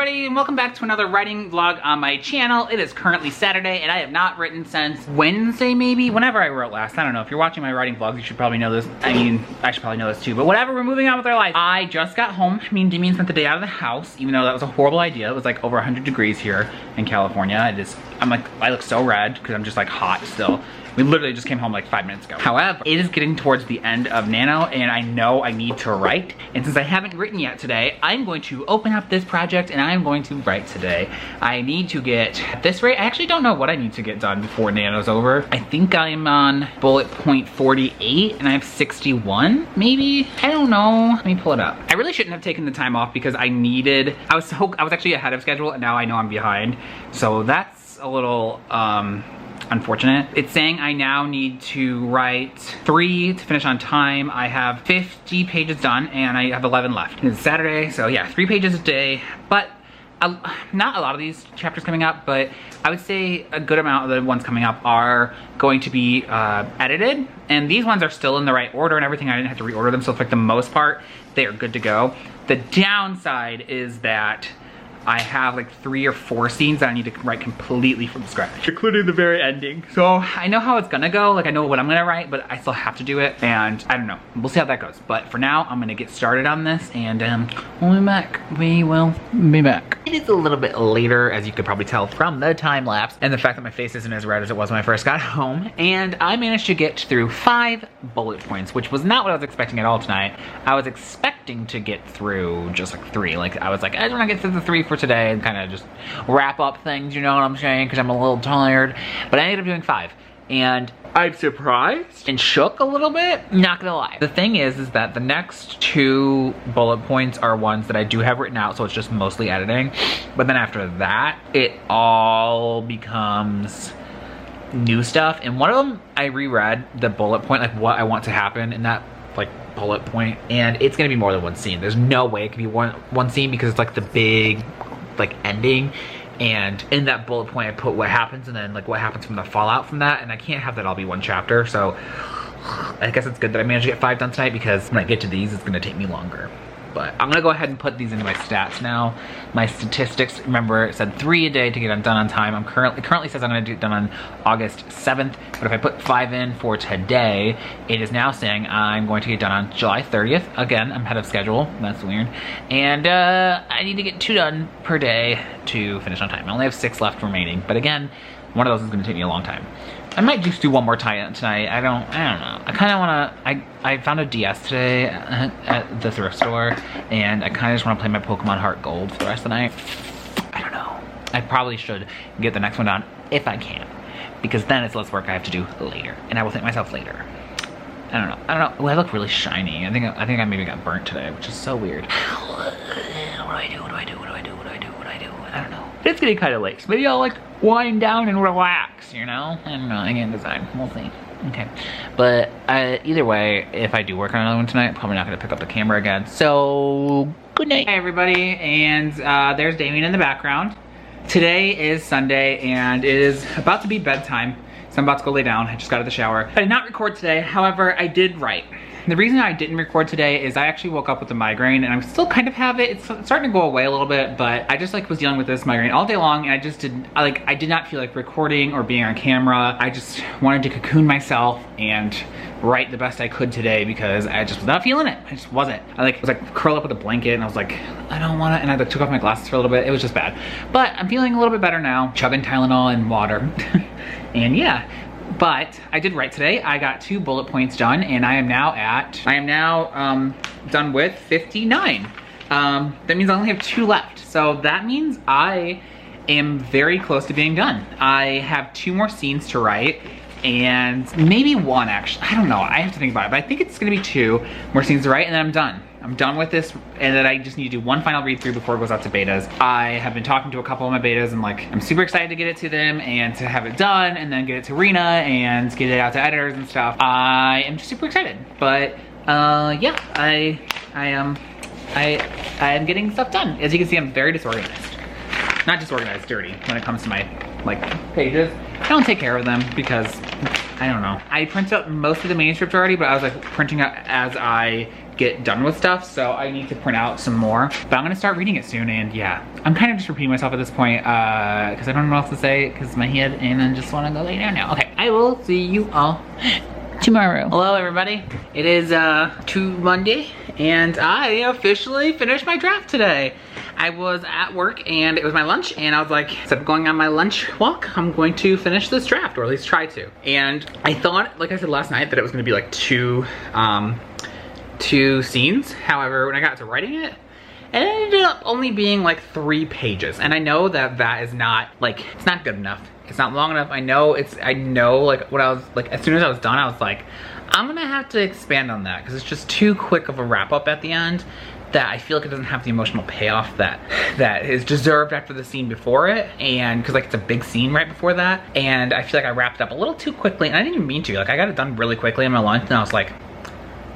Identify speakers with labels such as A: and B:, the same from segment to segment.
A: everybody, and welcome back to another writing vlog on my channel. It is currently Saturday, and I have not written since Wednesday, maybe? Whenever I wrote last. I don't know. If you're watching my writing vlogs, you should probably know this. I mean, I should probably know this too, but whatever, we're moving on with our life. I just got home. I mean, Damien spent the day out of the house, even though that was a horrible idea. It was like over 100 degrees here in California. I look so red because I'm just like hot still. We literally just came home like 5 minutes ago. However, it is getting towards the end of Nano, and I know I need to write. And since I haven't written yet today, I'm going to open up this project and I'm going to write today. I need to get, at this rate, I actually don't know what I need to get done before Nano's over. I think I'm on bullet point 48 and I have 61, maybe? I don't know. Let me pull it up. I really shouldn't have taken the time off because I was actually ahead of schedule, and now I know I'm behind. So that's a little, unfortunate. It's saying I now need to write 3 to finish on time. I have 50 pages done and I have 11 left. It's Saturday, so yeah, 3 pages a day, but not a lot of these chapters coming up, but I would say a good amount of the ones coming up are going to be edited, and these ones are still in the right order and everything. I didn't have to reorder them, so for the most part, they are good to go. The downside is that I have like 3 or 4 scenes that I need to write completely from scratch, including the very ending. So I know how it's gonna go, like I know what I'm gonna write, but I still have to do it, and I don't know. We'll see how that goes. But for now, I'm gonna get started on this, and we'll be back. We will be back. It is a little bit later, as you could probably tell from the time lapse, and the fact that my face isn't as red as it was when I first got home, and I managed to get through 5 bullet points, which was not what I was expecting at all tonight. I was expecting to get through just like 3. Like I was like, I just wanna get through the 3 for today and kind of just wrap up things, you know what I'm saying, because I'm a little tired. But I ended up doing 5, and I'm surprised and shook a little bit, not gonna lie. The thing is that the next 2 bullet points are ones that I do have written out, so it's just mostly editing. But then after that, it all becomes new stuff. And one of them, I reread the bullet point, like what I want to happen in that like bullet point, and it's gonna be more than 1 scene. There's no way it can be one scene, because it's like the big like ending, and in that bullet point I put what happens and then like what happens from the fallout from that, and I can't have that all be 1 chapter. So I guess it's good that I managed to get 5 done tonight, because when I get to these, it's gonna take me longer. But I'm gonna go ahead and put these into my stats now. My statistics, remember, it said 3 a day to get them done on time. It currently says I'm gonna do it done on August 7th, but if I put 5 in for today, it is now saying I'm going to get done on July 30th. Again, I'm ahead of schedule, that's weird. And I need to get 2 done per day to finish on time. I only have 6 left remaining, but again, one of those is gonna take me a long time. I might just do 1 more tonight. I don't know. I kind of wanna, I found a DS today at the thrift store, and I kind of just wanna play my Pokemon Heart Gold for the rest of the night. I don't know. I probably should get the next one done if I can, because then it's less work I have to do later, and I will thank myself later. I don't know. Oh, I look really shiny. I think I maybe got burnt today, which is so weird. What do I do? I don't know. It's getting kind of late, so maybe I'll like wind down and relax, you know? I don't know, I can't decide, we'll see. Okay, but either way, if I do work on another one tonight, I'm probably not gonna pick up the camera again, so good night. Hey everybody, and there's Damien in the background. Today is Sunday, and it is about to be bedtime, so I'm about to go lay down. I just got out of the shower. I did not record today, however, I did write. The reason I didn't record today is I actually woke up with a migraine, and I still kind of have it. It's starting to go away a little bit, but I just like was dealing with this migraine all day long, and I did not feel like recording or being on camera. I just wanted to cocoon myself and write the best I could today, because I just was not feeling it. I just wasn't. I was like curl up with a blanket, and I was like, I don't want to, and I like took off my glasses for a little bit. It was just bad. But I'm feeling a little bit better now, chugging Tylenol and water. And yeah. But I did write today. I got 2 bullet points done, and I am now done with 59. That means I only have 2 left. So that means I am very close to being done. I have 2 more scenes to write, and maybe 1 actually. I don't know, I have to think about it, but I think it's gonna be 2 more scenes to write, and then I'm done. I'm done with this, and then I just need to do 1 final read through before it goes out to betas. I have been talking to a couple of my betas, and like, I'm super excited to get it to them and to have it done, and then get it to Rena and get it out to editors and stuff. I am just super excited, but yeah, I am getting stuff done. As you can see, I'm very disorganized. Not disorganized, dirty when it comes to my like pages. I don't take care of them because I don't know. I printed out most of the manuscript already, but I was like printing out as I get done with stuff, so I need to print out some more. But I'm gonna start reading it soon, and yeah. I'm kind of just repeating myself at this point, because I don't know what else to say, because my head, and I just wanna go lay down now. Okay, I will see you all tomorrow. Hello everybody. It is Monday, and I officially finished my draft today. I was at work and it was my lunch, and I was like, instead of going on my lunch walk, I'm going to finish this draft, or at least try to. And I thought, like I said last night, that it was gonna be like two scenes. However, when I got to writing it, it ended up only being like 3 pages. And I know that that is not, like, it's not good enough. It's not long enough. I know like what I was, like as soon as I was done, I was like, I'm gonna have to expand on that, because it's just too quick of a wrap up at the end that I feel like it doesn't have the emotional payoff that is deserved after the scene before it. And because like it's a big scene right before that, and I feel like I wrapped it up a little too quickly, and I didn't even mean to. Like I got it done really quickly on my lunch, and I was like,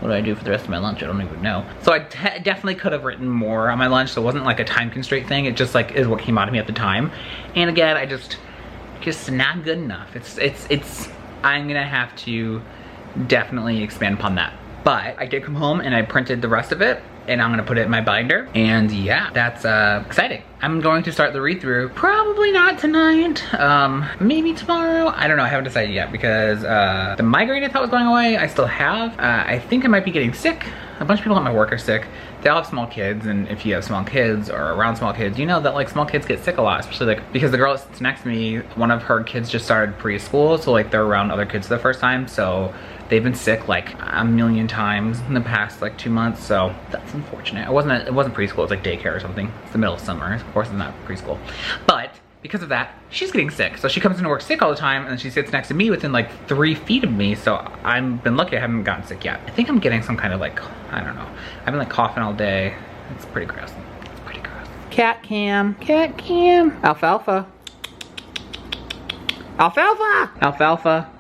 A: what do I do for the rest of my lunch? I don't even know. So I definitely could have written more on my lunch, so it wasn't like a time constraint thing. It just like is what came out of me at the time. And again, I just not good enough. It's I'm gonna have to definitely expand upon that. But I did come home and I printed the rest of it, and I'm gonna put it in my binder. And yeah, that's exciting. I'm going to start the read through, probably not tonight, maybe tomorrow. I don't know, I haven't decided yet, because the migraine I thought was going away, I still have. I think I might be getting sick. A bunch of people at my work are sick. They all have small kids, and if you have small kids or around small kids, you know that like small kids get sick a lot, especially like because the girl that sits next to me, one of her kids just started preschool, so like they're around other kids for the first time, so they've been sick like a million times in the past like 2 months, so that's unfortunate. It wasn't preschool, it's like daycare or something. It's the middle of summer, of course it's not preschool. But because of that, she's getting sick. So she comes into work sick all the time, and then she sits next to me within like 3 feet of me, so I've been lucky I haven't gotten sick yet. I think I'm getting some kind of like, I don't know. I've been like coughing all day. It's pretty gross. It's pretty gross. Cat cam. Alfalfa. Alfalfa! Alfalfa.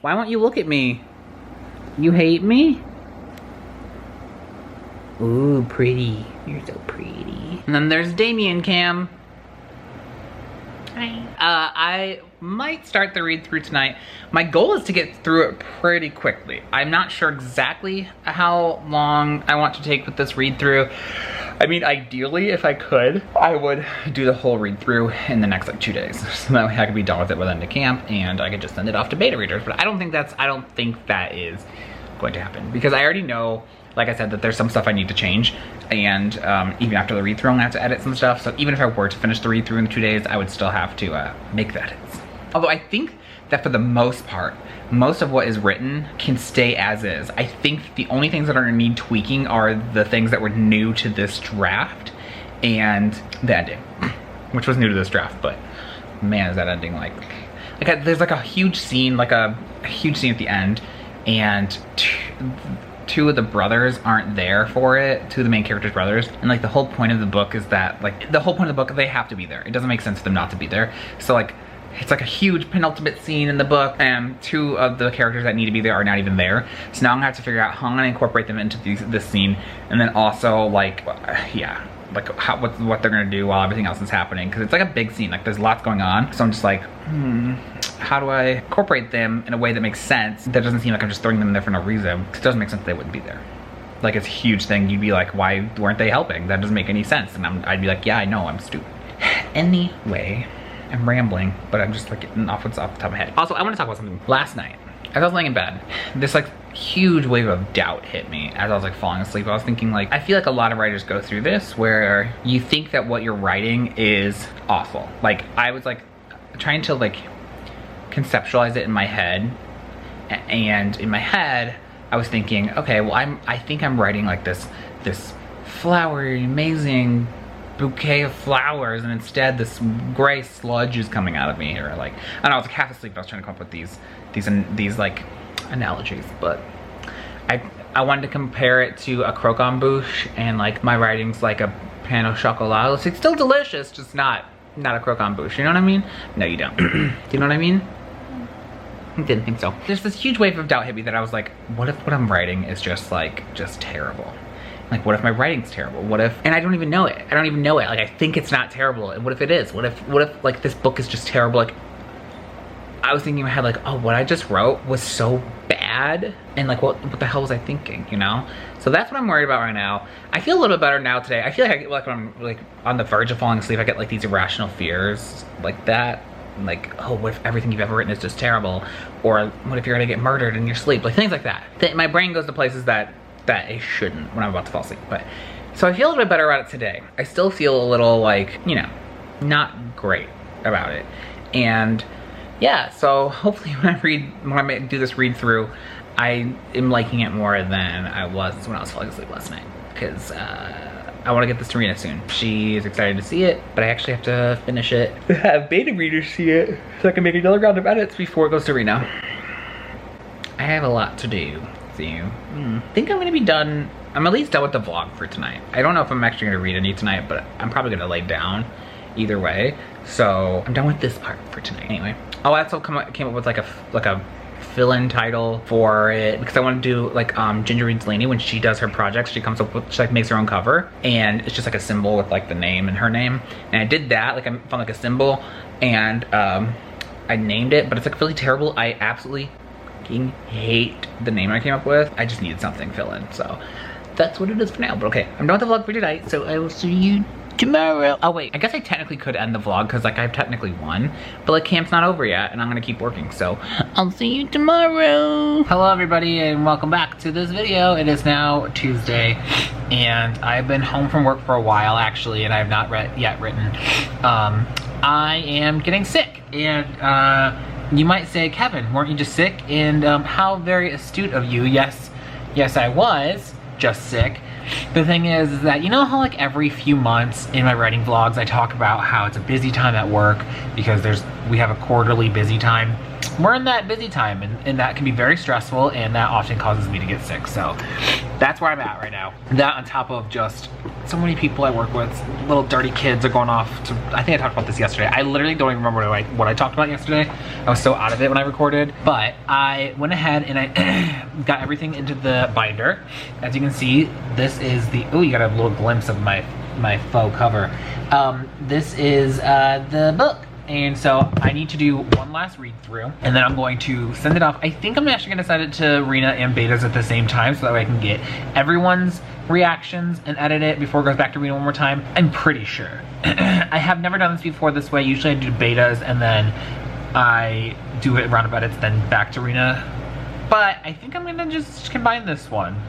A: Why won't you look at me? You hate me? Ooh, pretty. You're so pretty. And then there's Damien Cam. Hi. I might start the read through tonight. My goal is to get through it pretty quickly. I'm not sure exactly how long I want to take with this read through. I mean, ideally, if I could, I would do the whole read through in the next like 2 days. So that way I could be done with it by the end of camp, and I could just send it off to beta readers. But I don't think that is going to happen, because I already know, like I said, that there's some stuff I need to change, and even after the read through, I'm gonna have to edit some stuff. So even if I were to finish the read through in 2 days, I would still have to make the edits. Although I think that for the most part, most of what is written can stay as is. I think the only things that are gonna need tweaking are the things that were new to this draft and the ending, which was new to this draft, but man, is that ending like there's like a huge scene, at the end, and two of the brothers aren't there for it, 2 of the main characters' brothers, and like the whole point of the book is that, like the whole point of the book, they have to be there. It doesn't make sense for them not to be there. So like, it's like a huge penultimate scene in the book, and 2 of the characters that need to be there are not even there. So now I'm gonna have to figure out how I'm gonna incorporate them into this scene, and then also like, yeah, like what they're gonna do while everything else is happening, because it's like a big scene, like there's lots going on. So I'm just like, how do I incorporate them in a way that makes sense, that doesn't seem like I'm just throwing them there for no reason, because it doesn't make sense they wouldn't be there. Like, it's a huge thing. You'd be like, why weren't they helping? That doesn't make any sense. And I'd be like, yeah, I know, I'm stupid. Anyway, I'm rambling, but I'm just like getting off what's off the top of my head. Also, I want to talk about something. Last night, as I was laying in bed, this like huge wave of doubt hit me as I was like falling asleep. I was thinking, like, I feel like a lot of writers go through this where you think that what you're writing is awful. Like, I was like trying to like conceptualize it in my head, and in my head I was thinking, okay, well I think I'm writing like this flowery, amazing bouquet of flowers, and instead this gray sludge is coming out of me, or like, I don't know, I was like half asleep. I was trying to come up with these like analogies, but I wanted to compare it to a croquembouche, and like my writing's like a pan au chocolat. It's still delicious, just not a croquembouche, you know what I mean? No, you don't. Do you know what I mean? I didn't think so. There's this huge wave of doubt hit me that I was like, what if what I'm writing is just terrible? Like, what if my writing's terrible? What if, and I don't even know it. Like, I think it's not terrible. And what if it is? What if like this book is just terrible? Like, I was thinking in my head like, oh, what I just wrote was so bad, and like what the hell was I thinking, you know? So that's what I'm worried about right now. I feel a little bit better now today. I feel like when I'm like on the verge of falling asleep, I get like these irrational fears like that. Like, oh, what if everything you've ever written is just terrible? Or what if you're gonna get murdered in your sleep? Like things like that. My brain goes to places that it shouldn't when I'm about to fall asleep. But so I feel a little bit better about it today. I still feel a little like, you know, not great about it. And yeah, so hopefully when I do this read through, I am liking it more than I was when I was falling asleep last night. Because I want to get this to Rena soon. She's excited to see it, but I actually have to finish it to have beta readers see it so I can make another round of edits before it goes to Rena. I have a lot to do. So I think I'm gonna be done. I'm at least done with the vlog for tonight. I don't know if I'm actually gonna read any tonight, but I'm probably gonna lay down either way. So I'm done with this part for tonight. Anyway, oh, I also came up with like a fill-in title for it because I want to do like Ginger Reads Lainey when she does her projects. She comes up with, she like makes her own cover, and it's just like a symbol with like the name and her name. And I did that, like I found like a symbol, and I named it, but it's like really terrible. I absolutely fucking hate the name I came up with. I just needed something fill in, so that's what it is for now. But okay, I'm done with the vlog for tonight, so I will see you tomorrow. Oh wait, I guess I technically could end the vlog because like I've technically won, but like camp's not over yet and I'm gonna keep working, so I'll see you tomorrow. Hello everybody and welcome back to this video. It is now Tuesday and I've been home from work for a while actually, and I have not yet written. I am getting sick, and you might say, Kevin, weren't you just sick? And how very astute of you. Yes, I was just sick. The thing is that, you know how like every few months in my writing vlogs I talk about how it's a busy time at work because we have a quarterly busy time. We're in that busy time, and that can be very stressful, and that often causes me to get sick. So that's where I'm at right now. That on top of just so many people I work with, little dirty kids are going off to, I think I talked about this yesterday. I literally don't even remember what I talked about yesterday. I was so out of it when I recorded, but I went ahead and I got everything into the binder. As you can see, this is the, oh, you got a little glimpse of my faux cover. This is the book. And so I need to do one last read through, and then I'm going to send it off. I think I'm actually gonna send it to Rena and betas at the same time so that way I can get everyone's reactions and edit it before it goes back to Rena one more time. I'm pretty sure. I have never done this before this way. Usually I do betas and then I do it round of edits, then back to Rena. But I think I'm gonna just combine this one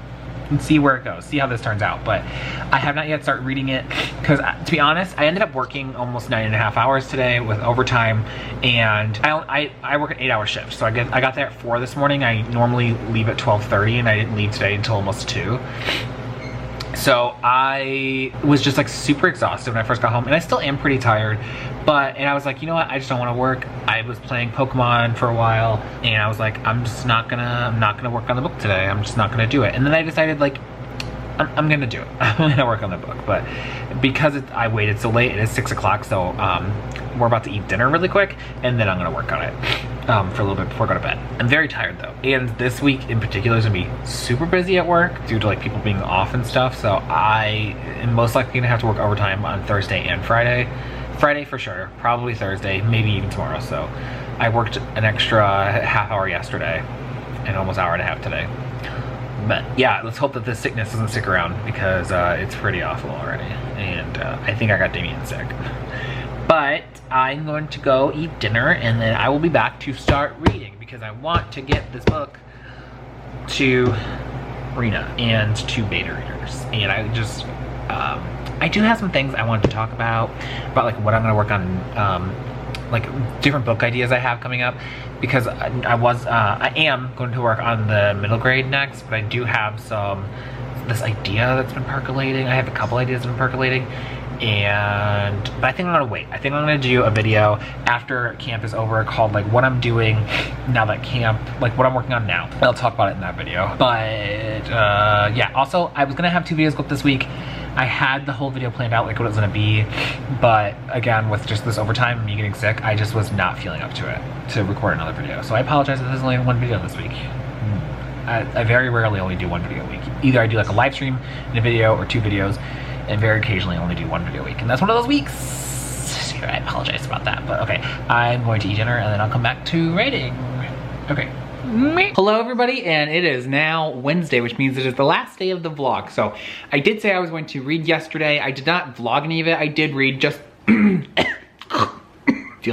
A: and see where it goes, see how this turns out. But I have not yet started reading it because, to be honest, I ended up working almost 9.5 hours today with overtime, and I work an 8-hour shift. So I got there at 4 this morning. I normally leave at 12:30, and I didn't leave today until almost 2. So I was just like super exhausted when I first got home, and I still am pretty tired. And I was like, you know what, I just don't want to work. I was playing Pokemon for a while, and I was like, I'm not gonna work on the book today. I'm just not gonna do it. And then I decided like, I'm gonna do it. I'm gonna work on the book. But because I waited so late, it is 6 o'clock, so we're about to eat dinner really quick, and then I'm gonna work on it for a little bit before I go to bed. I'm very tired though, and this week in particular is gonna be super busy at work due to like people being off and stuff. So I am most likely gonna have to work overtime on Thursday and Friday. Friday for sure, probably Thursday, maybe even tomorrow. So I worked an extra half hour yesterday and almost hour and a half today. But yeah, let's hope that this sickness doesn't stick around because it's pretty awful already. And I think I got Damien sick. But I'm going to go eat dinner, and then I will be back to start reading because I want to get this book to Rena and to beta readers. And I just, I do have some things I wanted to talk about like what I'm gonna work on, like different book ideas I have coming up, because I am going to work on the middle grade next, but I do have this idea that's been percolating. I have a couple ideas that have been percolating, but I think I'm gonna wait. I think I'm gonna do a video after camp is over called like what I'm doing now that camp, like what I'm working on now. I'll talk about it in that video. But yeah, also I was gonna have 2 videos go up this week. I had the whole video planned out like what it was gonna be, but again, with just this overtime and me getting sick, I just was not feeling up to it to record another video. So I apologize if there's only 1 video this week. I very rarely only do 1 video a week. Either I do like a live stream and a video, or 2 videos, and very occasionally I only do 1 video a week. And that's one of those weeks. here. I apologize about that, but okay. I'm going to eat dinner and then I'll come back to writing. Okay. Hello everybody, and it is now Wednesday, which means it is the last day of the vlog. So I did say I was going to read yesterday. I did not vlog any of it. I did read, just dealing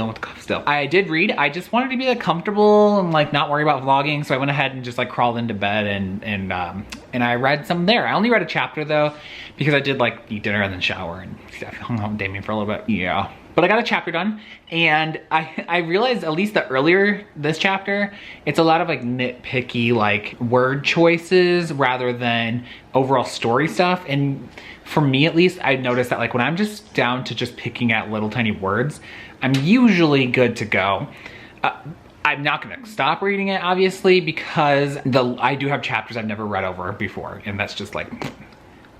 A: with the cough still. I did read. I just wanted to be like comfortable and like not worry about vlogging, so I went ahead and just like crawled into bed and I read some there. I only read a chapter though because I did like eat dinner and then shower and I hung out with Damien for a little bit. Yeah. But I got a chapter done, and I realized, at least the earlier this chapter, it's a lot of like nitpicky like word choices rather than overall story stuff. And for me at least, I noticed that like when I'm just down to just picking at little tiny words, I'm usually good to go. I'm not gonna stop reading it obviously because I do have chapters I've never read over before, and that's just like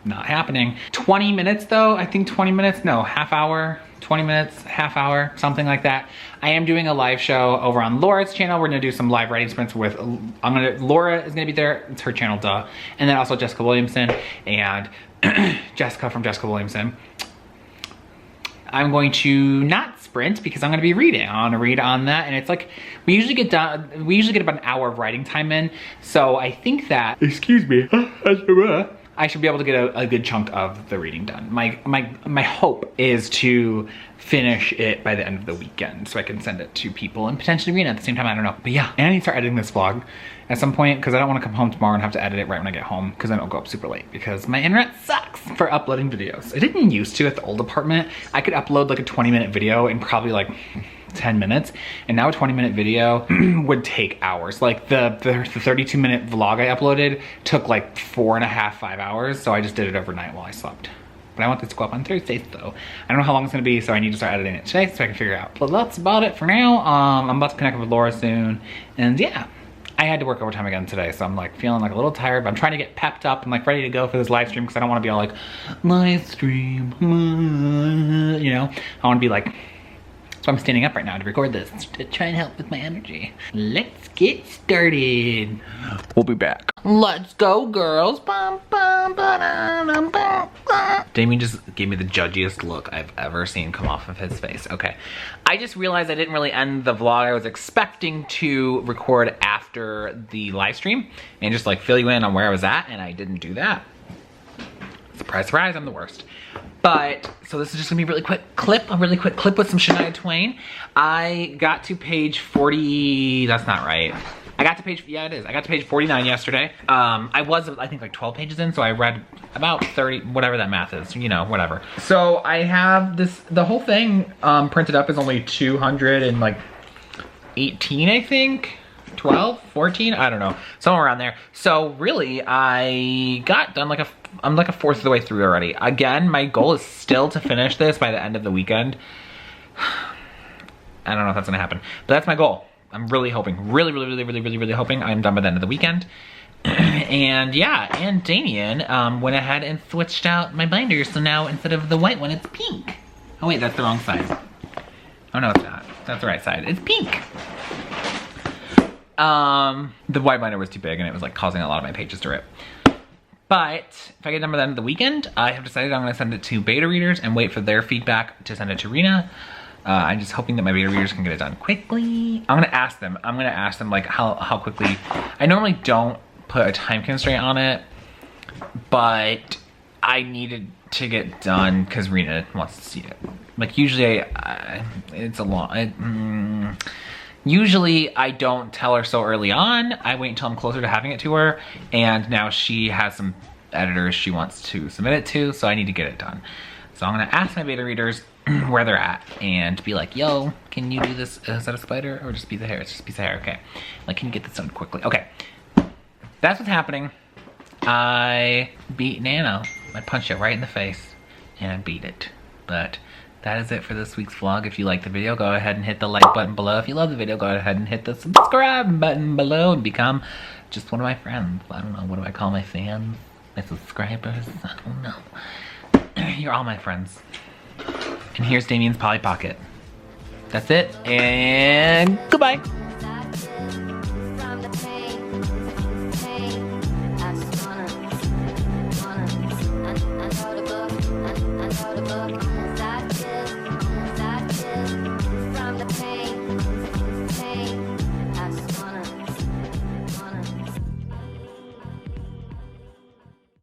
A: not happening. 20 minutes though, I think 20 minutes, no, half hour, 20 minutes, half hour, something like that. I am doing a live show over on Laura's channel. We're gonna do some live writing sprints with, Laura is gonna be there, it's her channel, duh. And then also Jessica Williamson and Jessica from Jessica Williamson. I'm going to not sprint because I'm gonna be reading. I wanna read on that, and it's like, we usually get about an hour of writing time in, so I think that, excuse me, I should be able to get a good chunk of the reading done. My hope is to finish it by the end of the weekend so I can send it to people and potentially read it at the same time, I don't know. But yeah, and I need to start editing this vlog at some point because I don't want to come home tomorrow and have to edit it right when I get home because then it'll go up super late because my internet sucks for uploading videos. It didn't used to at the old apartment. I could upload like a 20-minute video in probably like 10 minutes, and now a 20-minute video would take hours. Like the 32-minute vlog I uploaded took like 4.5, 5 hours, so I just did it overnight while I slept. But I want this to go up on Thursdays though. I don't know how long it's gonna be, so I need to start editing it today so I can figure it out. But that's about it for now. I'm about to connect with Laura soon, and yeah. I had to work overtime again today, so I'm like feeling like a little tired, but I'm trying to get pepped up and like ready to go for this live stream because I don't want to be all like, live stream, you know? I want to be like, so I'm standing up right now to record this to try and help with my energy. Let's get started. We'll be back. Let's go, girls. Damien just gave me the judgiest look I've ever seen come off of his face. Okay, I just realized I didn't really end the vlog. I was expecting to record after the live stream and just like fill you in on where I was at, and I didn't do that. Surprise, surprise, I'm the worst. But, so this is just gonna be a really quick clip with some Shania Twain. I got to page 40, that's not right. I got to page, yeah it is. I got to page 49 yesterday. I was, I think like 12 pages in, so I read about 30, whatever that math is, you know, whatever. So I have this, the whole thing printed up is only 218, I think. 12, 14, I don't know, somewhere around there. So really, I got done like I'm like a fourth of the way through already. Again, my goal is still to finish this by the end of the weekend. I don't know if that's gonna happen, but that's my goal. I'm really hoping, really hoping I'm done by the end of the weekend. And yeah, and Damien went ahead and switched out my binder, so now instead of the white one, it's pink. Oh wait, that's the wrong side. Oh no, it's not. That's the right side. It's pink. The white binder was too big and it was like causing a lot of my pages to rip. But if I get done by the end of the weekend, I have decided I'm gonna send it to beta readers and wait for their feedback to send it to Rena. I'm just hoping that my beta readers can get it done quickly. I'm gonna ask them like how quickly. I normally don't put a time constraint on it, but I needed to get done because Rena wants to see it. Like usually, it's a long, usually I don't tell her so early on. I wait until I'm closer to having it to her, and now she has some editors she wants to submit it to, so I need to get it done. So I'm gonna ask my beta readers where they're at and be like, yo, can you do this? Is that a spider or just a piece of hair? It's just a piece of hair, okay. Like, can you get this done quickly? Okay, that's what's happening. I beat Nano. I punched it right in the face and I beat it. But that is it for this week's vlog. If you like the video, go ahead and hit the like button below. If you love the video, go ahead and hit the subscribe button below and become just one of my friends. I don't know, what do I call my fans? My subscribers? I don't know. You're all my friends. And here's Damien's Polly Pocket. That's it, and goodbye.